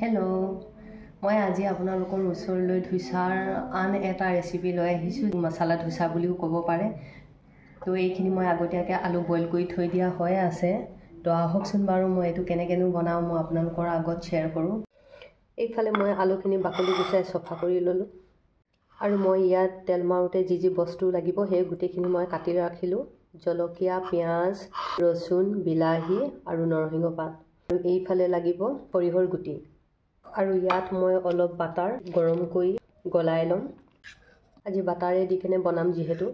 Hello', মই আজি আপোনালোকৰ ওচৰলৈ ধোচাৰ আন এটা ৰেচিপি লৈ আহিছোঁ। মছলা ধোচা বুলিও ক'ব পাৰে। তো এইখিনি মই আগতীয়াকৈ আলু বইল কৰি থৈ দিয়া হৈ আছে। তো আহকচোন বাৰু মই এইটো কেনেকৈনো বনাওঁ মই আপোনালোকৰ আগত শ্বেয়াৰ কৰোঁ। এইফালে মই আলুখিনি বাকলি গুচাই চফা কৰি ল'লোঁ আৰু মই ইয়াত তেল মাৰোঁতে যি বস্তু লাগিব সেই গোটেইখিনি মই কাটি ৰাখিলোঁ। জলকীয়া, পিঁয়াজ, ৰচুন, বিলাহী আৰু নৰসিংহ পাত। আৰু এইফালে লাগিব সৰিয়হৰ গুটি। আৰু ইয়াত মই অলপ বাটাৰ গৰম কৰি গলাই ল'ম। আজি বাটাৰে দি কিনে বনাম যিহেতু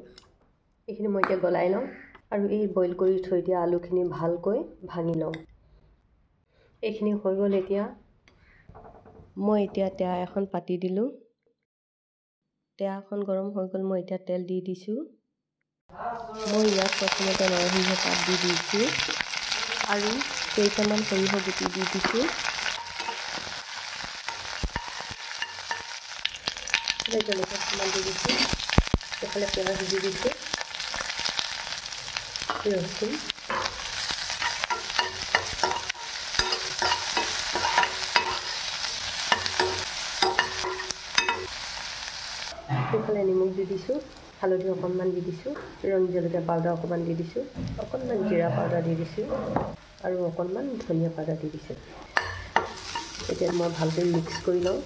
এইখিনি মই এতিয়া গলাই লওঁ আৰু এই বইল কৰি থৈ দিয়া আলুখিনি ভালকৈ ভাঙি লওঁ। এইখিনি হৈ গ'ল। এতিয়া মই টেৱা এখন পাতি দিলোঁ। টেৱাখন গৰম হৈ গ'ল। মই এতিয়া তেল দি দিছোঁ। মই ইয়াত প্ৰথমতে নৰসিংহ পাত দি দিছোঁ আৰু কেইটামান সৰিয়হ গুটি দি দিছোঁ। জলকীয়া অকণমান দি দিছোঁ। এইফালে পিঁয়াজ দি দিছোঁ, ৰচুন, এইফালে নিমখ দি দিছোঁ, হালধি অকণমান দি দিছোঁ, ৰং জলকীয়া পাউডাৰ অকণমান দি দিছোঁ, অকণমান জিৰা পাউডাৰ দি দিছোঁ আৰু অকণমান ধনিয়া পাউডাৰ দি দিছোঁ। এতিয়া মই ভালকৈ মিক্স কৰি লওঁ।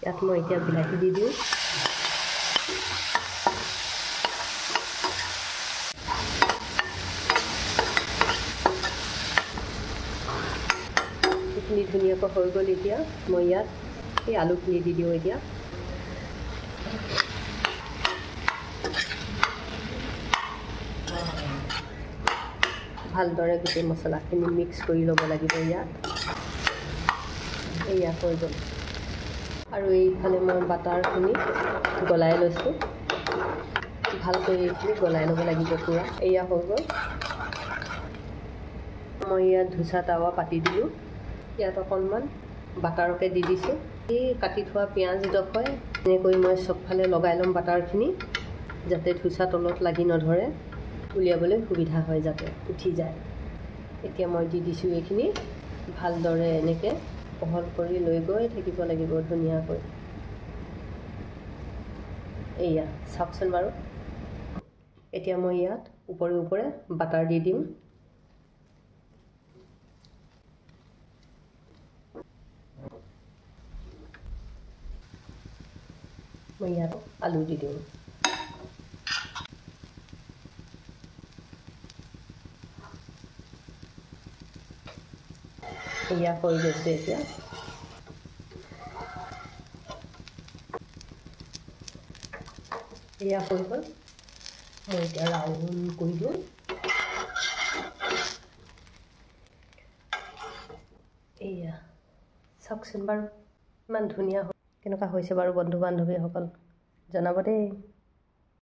ইয়াত মই এতিয়া বিলাহী দি দিওঁ। এইখিনি ধুনীয়াকৈ হৈ গ'ল। এতিয়া মই ইয়াত এই আলুখিনি দি দিওঁ। এতিয়া ভালদৰে গোটেই মছলাখিনি মিক্স কৰি ল'ব লাগিব। এয়া হৈ গ'ল। আৰু এইফালে মই বাটাৰখিনি গলাই লৈছোঁ। ভালকৈ এইখিনি গলাই ল'ব লাগিব পূৰা। এয়া হৈ গ'ল। মই ইয়াত ধোচা টাৱা পাতি দিলোঁ। ইয়াত অকণমান বাটাৰকে দি দিছোঁ। এই কাটি থোৱা পিঁয়াজডোখৰ এনেকৈ মই চবফালে লগাই ল'ম বাটাৰখিনি, যাতে ধোচা তলত লাগি নধৰে, উলিয়াবলৈ সুবিধা হয়, যাতে উঠি যায়। এতিয়া মই দি দিছোঁ এইখিনি ভালদৰে এনেকৈ বহল কৰি লৈ গৈ থাকিব লাগিব ধুনীয়াকৈ। এয়া চাওকচোন বাৰু। এতিয়া মই ইয়াত ওপৰে ওপৰে বাটাৰ দি দিম। মই ইয়াত আলু দি দিওঁ। এয়া হৈ গৈছে। এতিয়া এয়া হৈ গ'ল। মই এতিয়া ৰাউণ্ড কৰি দিওঁ। এয়া চাওকচোন বাৰু, ইমান ধুনীয়া কেনেকুৱা হৈছে বাৰু বন্ধু বান্ধৱীসকল, জনাব দেই।